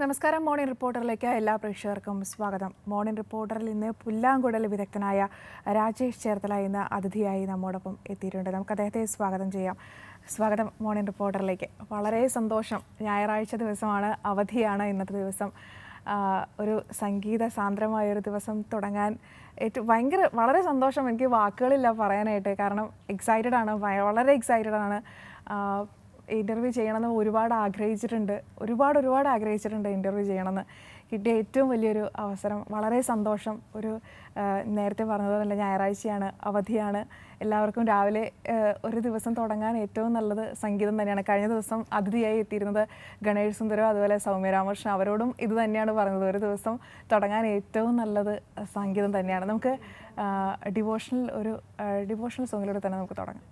നമസ്കാരം. മോർണിംഗ് റിപ്പോർട്ടറിലേക്ക് എല്ലാ പ്രേക്ഷകർക്കും സ്വാഗതം. മോർണിംഗ് റിപ്പോർട്ടറിൽ ഇന്ന് പുല്ലാങ്കുഴൽ വിദഗ്ധനായ രാജേഷ് ചേർത്തല ഇന്ന് അതിഥിയായി നമ്മോടൊപ്പം എത്തിയിട്ടുണ്ട്. നമുക്ക് അദ്ദേഹത്തെ സ്വാഗതം ചെയ്യാം. സ്വാഗതം മോർണിംഗ് റിപ്പോർട്ടറിലേക്ക്. വളരെ സന്തോഷം. ഞായറാഴ്ച ദിവസമാണ്, അവധിയാണ് ഇന്നത്തെ ദിവസം. ഒരു സംഗീത സാന്ദ്രമായൊരു ദിവസം തുടങ്ങാൻ വളരെ സന്തോഷം. എനിക്ക് വാക്കുകളില്ല പറയാനായിട്ട്. കാരണം എക്സൈറ്റഡ് ആണ്, വളരെ എക്സൈറ്റഡ് ആണ്. ഇൻ്റർവ്യൂ ചെയ്യണമെന്ന് ഒരുപാട് ആഗ്രഹിച്ചിട്ടുണ്ട് ഇൻ്റർവ്യൂ ചെയ്യണമെന്ന്. കിട്ടിയ ഏറ്റവും വലിയൊരു അവസരം. വളരെ സന്തോഷം. നേരത്തെ പറഞ്ഞതുപോലെ ഞായറാഴ്ചയാണ്, അവധിയാണ്. എല്ലാവർക്കും രാവിലെ ഒരു ദിവസം തുടങ്ങാൻ ഏറ്റവും നല്ലത് സംഗീതം തന്നെയാണ്. കഴിഞ്ഞ ദിവസം അതിഥിയായി എത്തിയിരുന്നത് ഗണേഷ് സുന്ദരം, അതുപോലെ സൗമ്യ രാമകൃഷ്ണൻ. അവരോടും ഇത് തന്നെയാണ് പറഞ്ഞത്. ഒരു ദിവസം തുടങ്ങാൻ ഏറ്റവും നല്ലത് സംഗീതം തന്നെയാണ്. നമുക്ക് ഡിവോഷണൽ സോങ്ങിലൂടെ തന്നെ നമുക്ക് തുടങ്ങാം.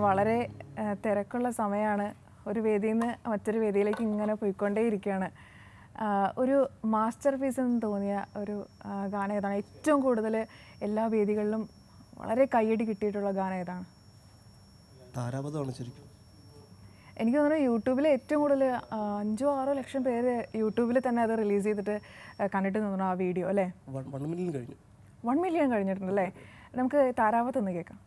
വളരെ തിരക്കുള്ള സമയമാണ്. ഒരു വേദിയിൽ നിന്ന് മറ്റൊരു വേദിയിലേക്ക് ഇങ്ങനെ പോയിക്കൊണ്ടേയിരിക്കുകയാണ്. ഒരു മാസ്റ്റർ പീസ് എന്ന് തോന്നിയ ഒരു ഗാനം ഏതാണ്? ഏറ്റവും കൂടുതൽ എല്ലാ വേദികളിലും വളരെ കയ്യടി കിട്ടിയിട്ടുള്ള ഗാനം ഏതാണ്? താരാപഥമാണ് ശരിക്കും. എനിക്ക് തോന്നുന്നു യൂട്യൂബിൽ ഏറ്റവും കൂടുതൽ 5-6 ലക്ഷം പേര് യൂട്യൂബിൽ തന്നെ അത് റിലീസ് ചെയ്തിട്ട് കണ്ടിട്ട് തോന്നുന്നു ആ വീഡിയോ, അല്ലേ? 1 മില്യൺ കഴിഞ്ഞു. 1 മില്യൺ കഴിഞ്ഞിട്ടുണ്ടല്ലേ? നമുക്ക് താരാപഥം ഒന്ന് കേൾക്കാം.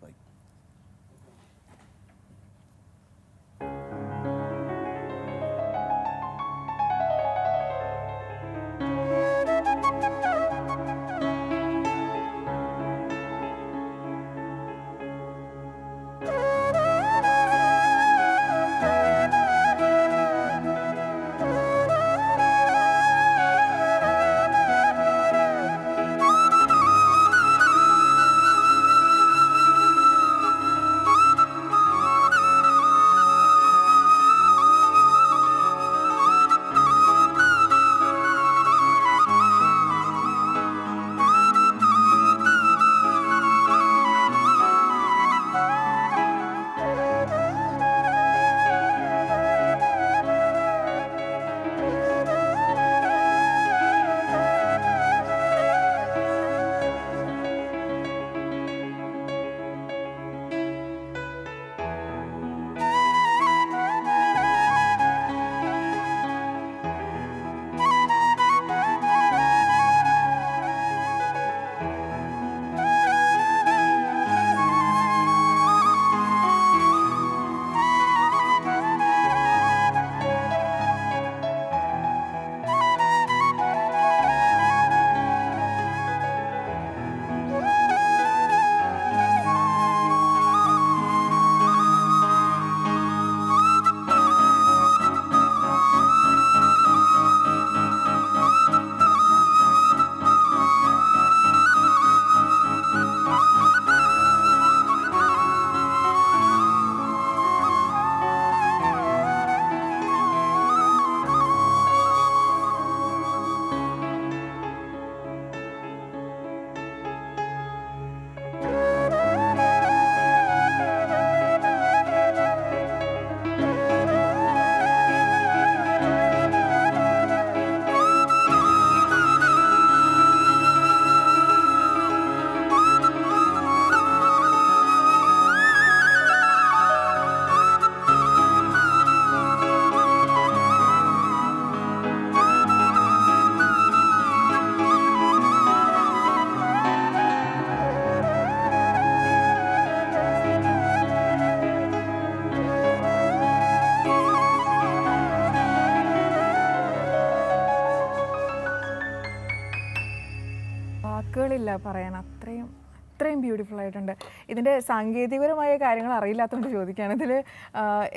അറിയില്ല പറയാൻ, അത്രയും ബ്യൂട്ടിഫുൾ ആയിട്ടുണ്ട്. ഇതിൻ്റെ സാങ്കേതികപരമായ കാര്യങ്ങൾ അറിയില്ലാത്തതുകൊണ്ട് ചോദിക്കുകയാണ്. ഇതിൽ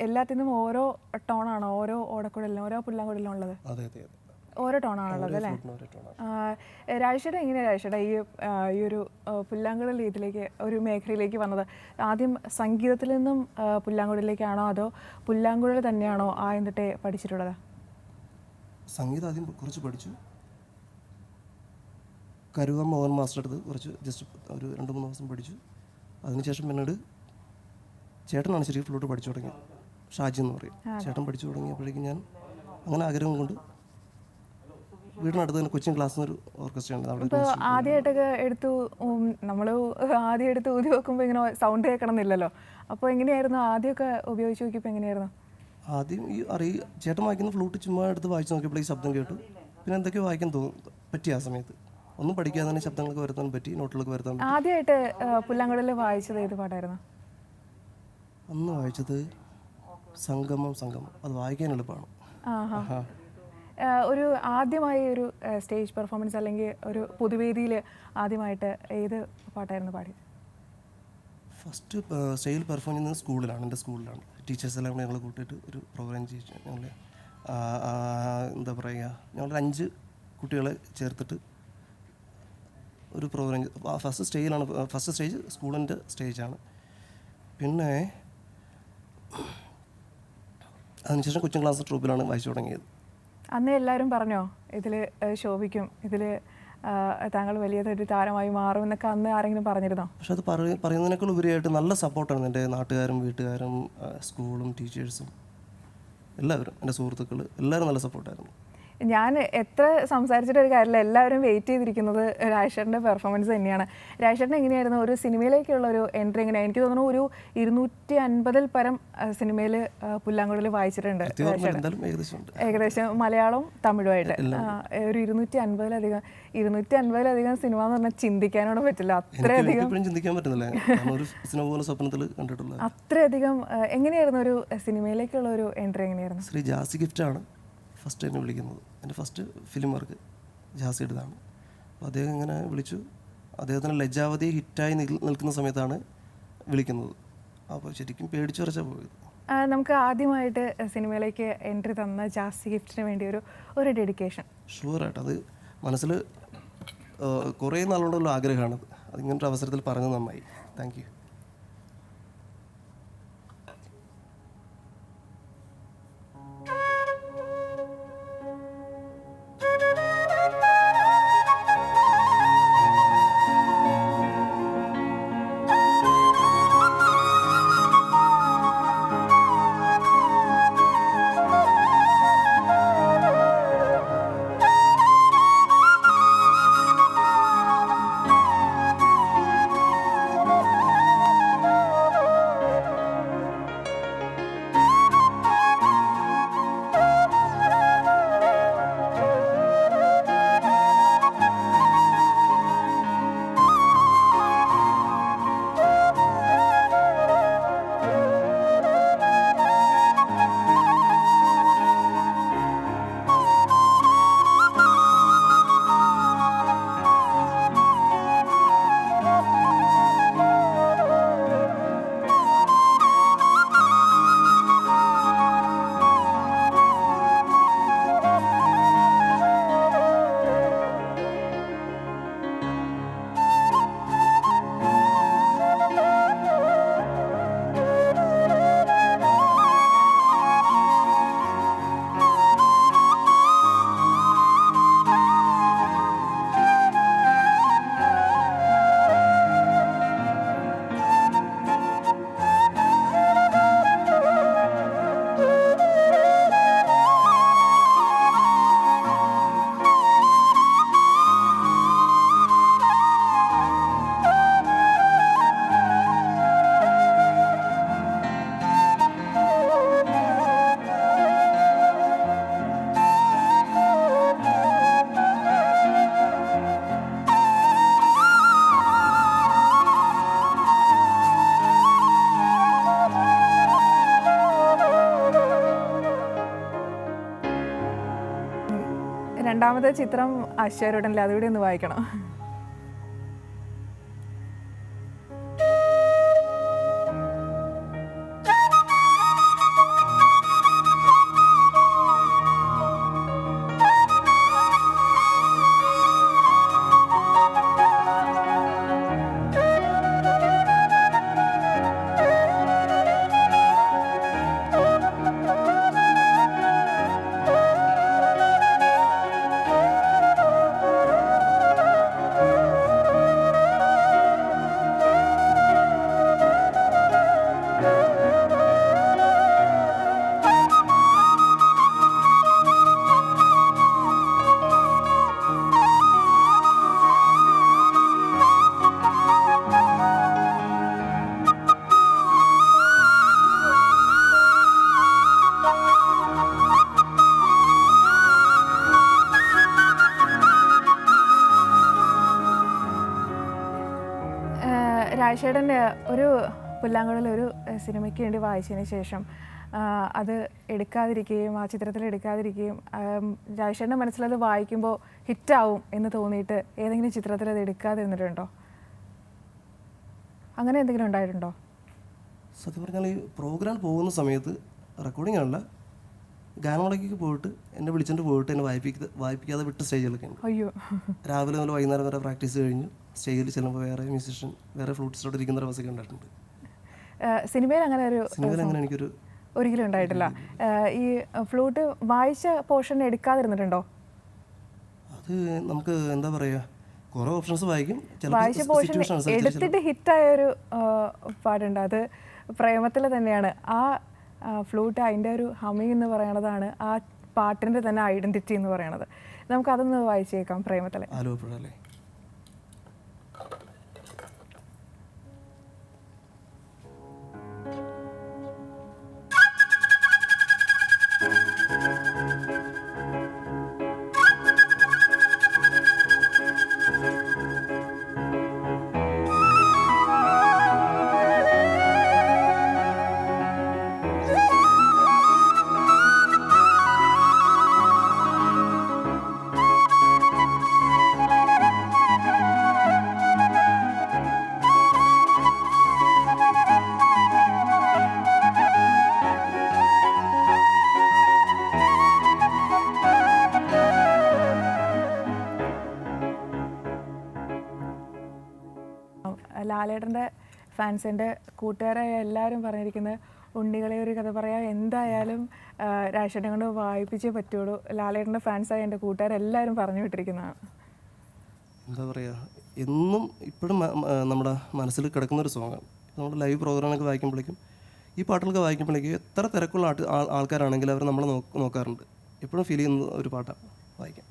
എല്ലാത്തിനും ഓരോ ടോണാണോ ഓരോ ഓടക്കുഴലിനും ഓരോ പുല്ലാങ്കുഴലിനും ഉള്ളത്? അതെ അതെ അതെ, ഓരോ ടോണാണുള്ളത് അല്ലേ? ഓരോ ടോണാണ്. രാജേഷേട്ടൻ എങ്ങനെയാണ് രാജേഷേട്ടാ ഈ ഒരു പുല്ലാങ്കുഴൽ ഇതിലേക്ക് ഒരു മേഖലയിലേക്ക് വന്നത്? ആദ്യം സംഗീതത്തിൽ നിന്നും പുല്ലാങ്കുഴലിലേക്കാണോ അതോ പുല്ലാങ്കുഴൽ തന്നെയാണോ ആദ്യം തൊട്ടേ പഠിച്ചിട്ടുള്ളത്? സംഗീതം ആദ്യം കുറച്ച് പഠിച്ചു. കരുവം മോഹൻ മാസ്റ്റർ അടുത്ത് കുറച്ച് ജസ്റ്റ് ഒരു 2-3 ദിവസം പഠിച്ചു. അതിനുശേഷം പിന്നീട് ചേട്ടനാണ് ശരിക്കും ഫ്ലൂട്ട് പഠിച്ചു തുടങ്ങിയത്. ഷാജി എന്ന് പറയും. ചേട്ടൻ പഠിച്ചു തുടങ്ങിയപ്പോഴേക്കും ഞാൻ അങ്ങനെ ആഗ്രഹം കൊണ്ട് വീടിനടുത്ത് തന്നെ കൊച്ചിൻ ക്ലാസ് എന്നൊരു ഓർക്കസ്ട്ര ഉണ്ട്. അവിടെ ഇപ്പോൾ ആദ്യമായിട്ടൊക്കെ നമ്മൾ ആദ്യം എടുത്ത് ഊതി നോക്കുമ്പോൾ ഇങ്ങനെ സൗണ്ട് കേൾക്കണം എന്നില്ലല്ലോ. അപ്പോൾ എങ്ങനെയായിരുന്നു ആദ്യമൊക്കെ ഉപയോഗിച്ച് നോക്കിയപ്പോൾ എങ്ങനെയായിരുന്നു? ആദ്യം ചേട്ടൻ വായിക്കുന്ന ഫ്ലൂട്ട് ചുമ്മാ എടുത്ത് വായിച്ച് നോക്കിയപ്പോൾ ഈ ശബ്ദം കേട്ടു. പിന്നെ എന്തൊക്കെയോ വായിക്കാൻ പറ്റി. ആ സമയത്ത് ഒന്നും പഠിക്കാതെ തന്നെ ശബ്ദങ്ങൾക്ക് വരുത്താൻ പറ്റി, നോട്ടുകൾക്ക് വരുത്താൻ പറ്റി. ആദ്യമായിട്ട് പുല്ലാങ്കുഴലിൽ വായിച്ചത് ഏത് പാട്ടായിരുന്നു? അന്ന് വായിച്ചത് സംഗമം. അത് വായിക്കാൻ എളുപ്പമാണ്. ഒരു ആദ്യമായി ഒരു സ്റ്റേജ് പെർഫോമൻസ് അല്ലെങ്കിൽ ഒരു പൊതുവേദിയിൽ ആദ്യമായിട്ട് ഏത് പാട്ടായിരുന്നു പാടിയത്? ഫസ്റ്റ് സ്റ്റേജിൽ പെർഫോം ചെയ്യുന്നത് സ്കൂളിലാണ്, എൻ്റെ സ്കൂളിലാണ്. ടീച്ചേഴ്സ് എല്ലാം ഞങ്ങൾ കൂട്ടിയിട്ട് ഒരു പ്രോഗ്രാം ചെയ്യിച്ചു. ഞങ്ങൾ എന്താ പറയുക, ഞങ്ങൾ 5 കുട്ടികളെ ചേർത്തിട്ട് ഒരു പ്രോഗ്രാം. ഫസ്റ്റ് സ്റ്റേജ് സ്കൂളിൻ്റെ സ്റ്റേജാണ്. പിന്നെ അതിനുശേഷം കൊച്ചിൻ ക്ലാസ് ട്രൂപ്പിലാണ് വായിച്ചു തുടങ്ങിയത്. അന്ന് എല്ലാവരും പറഞ്ഞോ ഇതിൽ ശോഭിക്കും, ഇതിൽ താങ്കൾ വലിയൊരു താരമായി മാറും എന്നൊക്കെ അന്ന് ആരെങ്കിലും പറഞ്ഞിരുന്നോ? പക്ഷെ അത് പറയുന്നതിനേക്കാൾ ഉപരിയായിട്ട് നല്ല സപ്പോർട്ടാണ് എൻ്റെ നാട്ടുകാരും വീട്ടുകാരും സ്കൂളും ടീച്ചേഴ്സും എല്ലാവരും, എൻ്റെ സുഹൃത്തുക്കൾ എല്ലാവരും നല്ല സപ്പോർട്ടായിരുന്നു. ഞാൻ എത്ര സംസാരിച്ചിട്ടൊരു കാര്യമില്ല, എല്ലാവരും വെയിറ്റ് ചെയ്തിരിക്കുന്നത് രാജേഷേട്ടൻ്റെ പെർഫോമൻസ് തന്നെയാണ്. രാജേഷേട്ടൻ എങ്ങനെയായിരുന്നു ഒരു സിനിമയിലേക്കുള്ള ഒരു എൻട്രി? എങ്ങനെയാണ്? എനിക്ക് തോന്നുന്നു ഒരു 250-ൽ പരം സിനിമയിൽ പുല്ലാങ്കുഴൽ വായിച്ചിട്ടുണ്ട് ഏകദേശം, മലയാളവും തമിഴുമായിട്ട്. ഒരു 250-ലധികം സിനിമ എന്ന് പറഞ്ഞാൽ ചിന്തിക്കാനോട് പറ്റില്ല, അത്രയധികം. എങ്ങനെയായിരുന്നു ഒരു സിനിമയിലേക്കുള്ള ഒരു എൻട്രി? എങ്ങനെയായിരുന്നു? ശ്രീ ജാസി ഗിഫ്റ്റാണ് ഫസ്റ്റ് എന്നെ വിളിക്കുന്നത്. എൻ്റെ ഫസ്റ്റ് ഫിലിം വർക്ക് ജാസിയുടേതാണ്. അപ്പോൾ അദ്ദേഹം ഇങ്ങനെ വിളിച്ചു. അദ്ദേഹത്തിന് ലജ്ജാവതി ഹിറ്റായി നിൽക്കുന്ന സമയത്താണ് വിളിക്കുന്നത്. അപ്പോൾ ശരിക്കും പേടിച്ചു വരച്ചാൽ പോയത്. നമുക്ക് ആദ്യമായിട്ട് സിനിമയിലേക്ക് എൻട്രി തന്ന ജാസി ഗിഫ്റ്റിന് വേണ്ടി ഒരു ഡെഡിക്കേഷൻ. ഷുവറായിട്ട് അത് മനസ്സിൽ കുറേ നാളുകൊണ്ടുള്ള ആഗ്രഹമാണത്. അതിങ്ങനൊരു അവസരത്തിൽ പറഞ്ഞത് നന്നായി. Thank you. രണ്ടാമത്തെ ചിത്രം അശ്വരുടനിൽ, അതുകൂടി ഒന്ന് വായിക്കണം. രാജേട്ടൻ്റെ ഒരു പുല്ലാങ്കുഴൽ ഒരു സിനിമയ്ക്ക് വേണ്ടി വായിച്ചതിന് ശേഷം അത് എടുക്കാതിരിക്കുകയും ആ ചിത്രത്തിൽ എടുക്കാതിരിക്കുകയും രാജേട്ടൻ്റെ മനസ്സിലത് വായിക്കുമ്പോൾ ഹിറ്റാവും എന്ന് തോന്നിയിട്ട് ഏതെങ്കിലും ചിത്രത്തിൽ അത് എടുക്കാതിരുന്നിട്ടുണ്ടോ? അങ്ങനെ എന്തെങ്കിലും ഉണ്ടായിട്ടുണ്ടോ? സത്യം പറഞ്ഞാൽ ഈ പ്രോഗ്രാം പോകുന്ന സമയത്ത് റെക്കോർഡിംഗ് ആണല്ല, ഗാനമേളയ്ക്ക് പോയിട്ട് എന്നെ വിളിച്ചിട്ട് പോയിട്ട് എന്നെ വായിപ്പിക്കാതെ വിട്ട സ്റ്റേജിലൊക്കെ ഉണ്ട്. അയ്യോ, രാവിലെ മുതൽ വൈകുന്നേരം വരെ പ്രാക്ടീസ് കഴിഞ്ഞ് സ്റ്റേജിൽ ചെല്ലുമ്പോൾ വേറെ മ്യൂസിഷ്യൻ വേറെ ഫ്ലൂട്ടിസ്റ്റോട് ഇരിക്കുന്ന ഒരു അവസ്ഥയൊക്കെ ഉണ്ടായിട്ടുണ്ട്. സിനിമയിൽ അങ്ങനെ എനിക്കൊരു ഒരിക്കലും ഉണ്ടായിട്ടില്ല. ഈ ഫ്ലൂട്ട് വായിച്ച പോർഷൻ എടുക്കാതിരുന്നിട്ടുണ്ടോ? അത് നമുക്ക് എന്താ പറയുക, കുറേ ഓപ്ഷൻസ് വായിക്കും. വായിച്ച പോർഷൻ എടുത്തിട്ട് ഹിറ്റായ ഒരു പാട്ടുണ്ട്, അത് പ്രേമത്തിൽ തന്നെയാണ്. ആ ഫ്ലൂട്ട് അതിൻ്റെ ഒരു ഹമ്മിങ് എന്ന് പറയണതാണ് ആ പാട്ടിൻ്റെ തന്നെ ഐഡൻറ്റിറ്റി എന്ന് പറയണത്. നമുക്കതൊന്ന് വായിച്ചേക്കാം, പ്രേമത്തിലെ. ആലോപ്പുഴല്ലേ. ലാലേട്ടൻ്റെ ഫാൻസിൻ്റെ കൂട്ടുകാരായ എല്ലാവരും പറഞ്ഞിരിക്കുന്നത് ഉണ്ണികളെ ഒരു കഥ പറയാൻ എന്തായാലും രാജേട്ടനെ കൊണ്ട് വായിപ്പിച്ചേ പറ്റുള്ളൂ. ലാലേട്ടൻ്റെ ഫാൻസായ എൻ്റെ കൂട്ടുകാരെല്ലാവരും പറഞ്ഞു വിട്ടിരിക്കുന്നതാണ്. എന്താ പറയുക, എന്നും ഇപ്പോഴും നമ്മുടെ മനസ്സിൽ കിടക്കുന്നൊരു സോങ്ങാണ്. നമ്മൾ ലൈവ് പ്രോഗ്രാമൊക്കെ വായിക്കുമ്പോഴേക്കും ഈ പാട്ടുകളൊക്കെ വായിക്കുമ്പോഴേക്കും എത്ര തിരക്കുള്ള ആൾക്കാരാണെങ്കിൽ അവർ നമ്മളെ നോക്കാറുണ്ട്. എപ്പോഴും ഫീൽ ചെയ്യുന്ന ഒരു പാട്ടാണ് വായിക്കാൻ.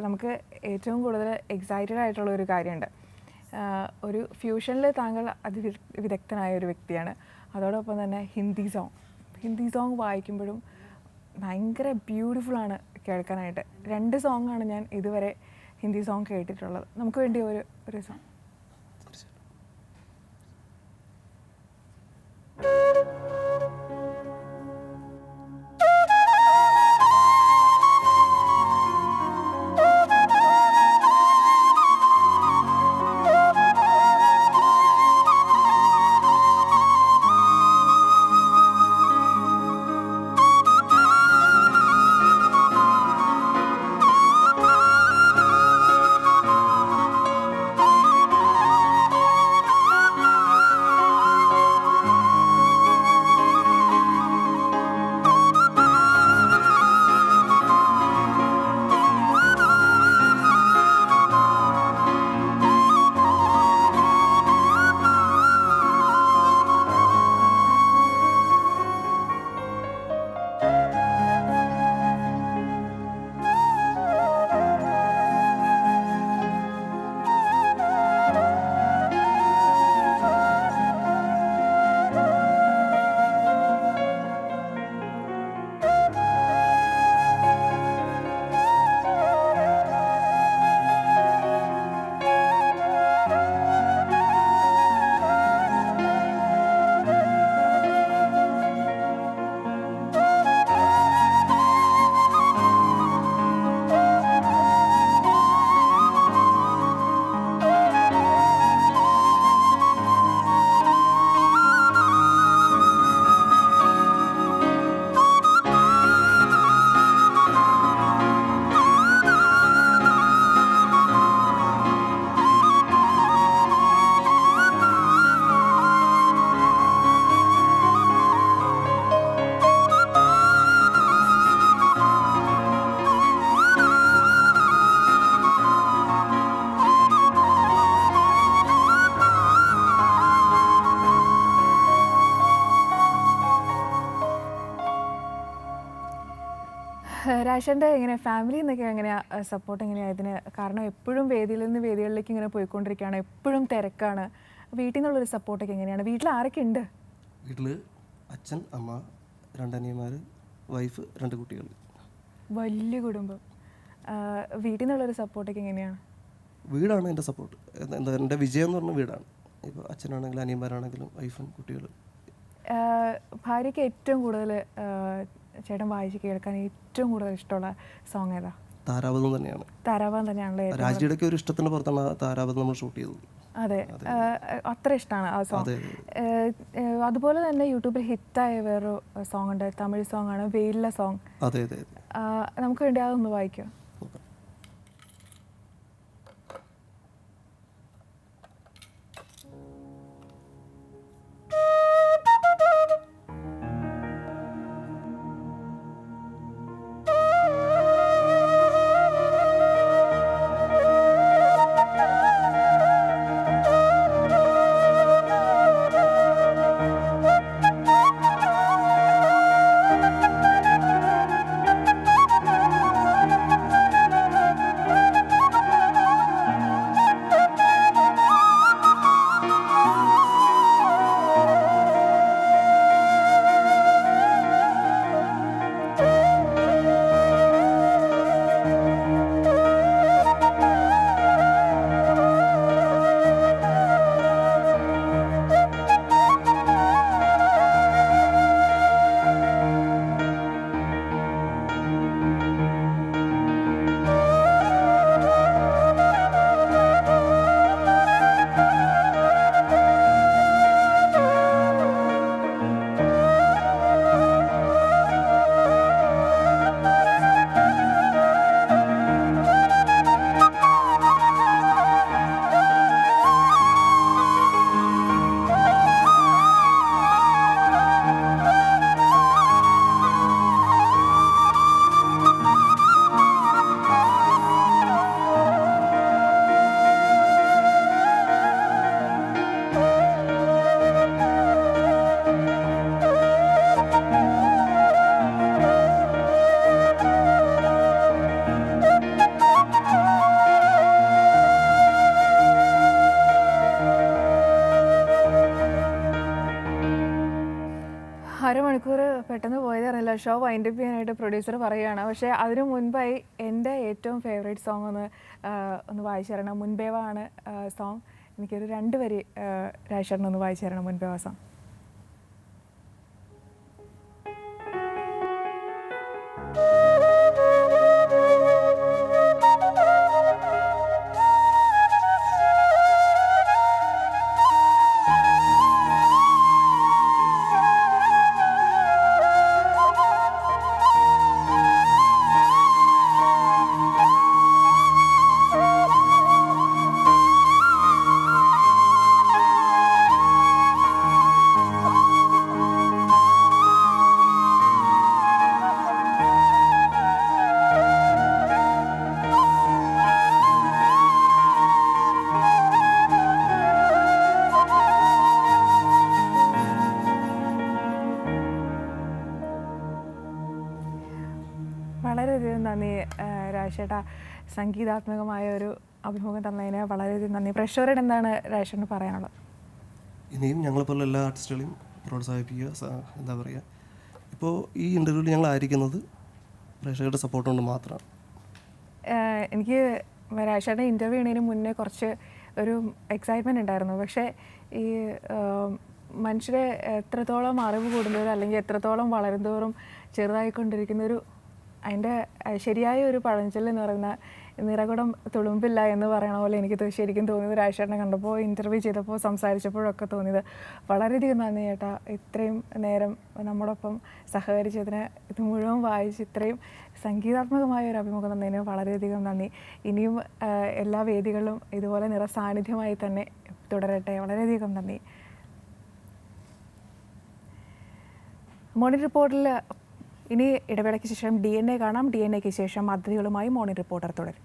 നമുക്ക് ഏറ്റവും കൂടുതൽ എക്സൈറ്റഡ് ആയിട്ടുള്ള ഒരു കാര്യമുണ്ട്. ഒരു ഫ്യൂഷനിൽ താങ്കൾ അതിവിദഗ്ധനായ ഒരു വ്യക്തിയാണ്. അതോടൊപ്പം തന്നെ ഹിന്ദി സോങ് വായിക്കുമ്പോഴും ഭയങ്കര ബ്യൂട്ടിഫുള്ളാണ് കേൾക്കാനായിട്ട്. 2 സോങ്ങാണ് ഞാൻ ഇതുവരെ ഹിന്ദി സോങ് കേട്ടിട്ടുള്ളത്. നമുക്ക് വേണ്ടി ഒരു സോങ്. രാജേഷിൻ്റെ എങ്ങനെ ഫാമിലി എന്നൊക്കെ എങ്ങനെയാണ് സപ്പോർട്ട് എങ്ങനെയാണ് ഇതിന്? കാരണം എപ്പോഴും വേദിയിൽ നിന്ന് വേദികളിലേക്ക് ഇങ്ങനെ പോയിക്കൊണ്ടിരിക്കുകയാണ്, എപ്പോഴും തിരക്കാണ്. വീട്ടിൽ നിന്നുള്ളൊരു സപ്പോർട്ടൊക്കെ എങ്ങനെയാണ്? വീട്ടിൽ ആരൊക്കെ ഉണ്ട്? വീട്ടിൽ അച്ഛൻ, അമ്മ, 2 അനിയന്മാർ, വൈഫ്, 2 കുട്ടികൾ. വലിയ കുടുംബം. വീട്ടിൽ നിന്നുള്ളൊരു സപ്പോർട്ടൊക്കെ എങ്ങനെയാണ്? വീടാണ് എൻ്റെ സപ്പോർട്ട്. എന്താ എൻ്റെ വിജയം എന്ന് പറഞ്ഞ വീടാണ്. ഇപ്പോൾ അച്ഛനാണെങ്കിലും അനിയന്മാരാണെങ്കിലും വൈഫും കുട്ടികൾ. ഭാര്യയ്ക്ക് ഏറ്റവും കൂടുതൽ ചേട്ടൻ വായിച്ച് കേൾക്കാൻ ഏറ്റവും കൂടുതൽ ഇഷ്ടമുള്ള സോങ് ഏതാ? താരാപഥം തന്നെയാണ്. താരാപഥം തന്നെയാണല്ലോ. രാജിയുടെയൊക്കെ ഒരു ഇഷ്ടത്തിന് പുറത്താണ് താരാപഥം നമ്മൾ ഷൂട്ട് ചെയ്തത്. അതെ, അത്ര ഇഷ്ടമാണ് ആ സോങ്. അതുപോലെ തന്നെ യൂട്യൂബിൽ ഹിറ്റായ വേറൊരു സോങ് ഉണ്ട്, തമിഴ് സോങ് ആണ്, വെയിലിലെ സോങ്. അതെ അതെ. നമുക്ക് വേണ്ടി അതൊന്ന് വായിക്കാം. അരമണിക്കൂർ പെട്ടെന്ന് പോയതറിയില്ല. ഷോ വൈൻഡപ്പ് ചെയ്യാനായിട്ട് പ്രൊഡ്യൂസർ പറയുകയാണ്. പക്ഷേ അതിനു മുൻപായി എൻ്റെ ഏറ്റവും ഫേവറേറ്റ് സോങ് ഒന്ന് വായിച്ചു തരണം. മുൻപേവ ആണ് സോങ്. എനിക്കൊരു 2 വരി രാജേഷേട്ടനൊന്ന് വായിച്ചു തരണം മുൻപേവ സോങ്. വളരെയധികം നന്ദി രാജേട്ടാ. സംഗീതാത്മകമായ ഒരു അഭിമുഖം തന്നതിന് വളരെയധികം നന്ദി. പ്രേക്ഷകരോട് എന്താണ് രാജേട്ടന് പറയാനുള്ളത്? ഇനിയും ഞങ്ങളെപ്പോലുള്ള എല്ലാ ആർട്ടിസ്റ്റുകളെയും പ്രോത്സാഹിപ്പിക്കുക. എന്താ പറയുക, ഇപ്പോൾ ഈ ഇൻ്റർവ്യൂവിൽ ഞങ്ങൾ ആയിരിക്കുന്നത് പ്രേക്ഷകരുടെ സപ്പോർട്ട് കൊണ്ട് മാത്രമാണ്. എനിക്ക് രാജേട്ടൻ്റെ ഇൻ്റർവ്യൂ ചെയ്യുന്നതിന് മുന്നേ കുറച്ച് ഒരു എക്സൈറ്റ്മെൻറ്റ് ഉണ്ടായിരുന്നു. പക്ഷേ ഈ മനുഷ്യരെ എത്രത്തോളം അറിവ് കൂടുന്നവരും അല്ലെങ്കിൽ എത്രത്തോളം വളരുന്നതോറും ചെറുതായിക്കൊണ്ടിരിക്കുന്നൊരു അതിൻ്റെ ശരിയായ ഒരു പഴഞ്ചൊല്ല് എന്ന് പറയുന്ന നിറകുടം തുളുമ്പില്ല എന്ന് പറയണ പോലെ എനിക്ക് ശരിക്കും തോന്നിയത് രാജേട്ടനെ കണ്ടപ്പോൾ, ഇൻ്റർവ്യൂ ചെയ്തപ്പോൾ, സംസാരിച്ചപ്പോഴൊക്കെ തോന്നിയത്. വളരെയധികം നന്ദി ചേട്ടാ. ഇത്രയും നേരം നമ്മോടൊപ്പം സഹകരിച്ചതിന്, ഇത് മുഴുവൻ വായിച്ച് ഇത്രയും സംഗീതാത്മകമായ ഒരു അഭിമുഖം തന്നതിന് വളരെയധികം നന്ദി. ഇനിയും എല്ലാ വേദികളിലും ഇതുപോലെ നിറസാന്നിധ്യമായി തന്നെ തുടരട്ടെ. വളരെയധികം നന്ദി. മോർണിംഗ് റിപ്പോർട്ടിൽ ഇനി ഇടവേളയ്ക്ക് ശേഷം DNA കാണാം. DNAക്ക് ശേഷം അതിഥികളുമായി മോർണിംഗ് റിപ്പോർട്ടർ തുടരും.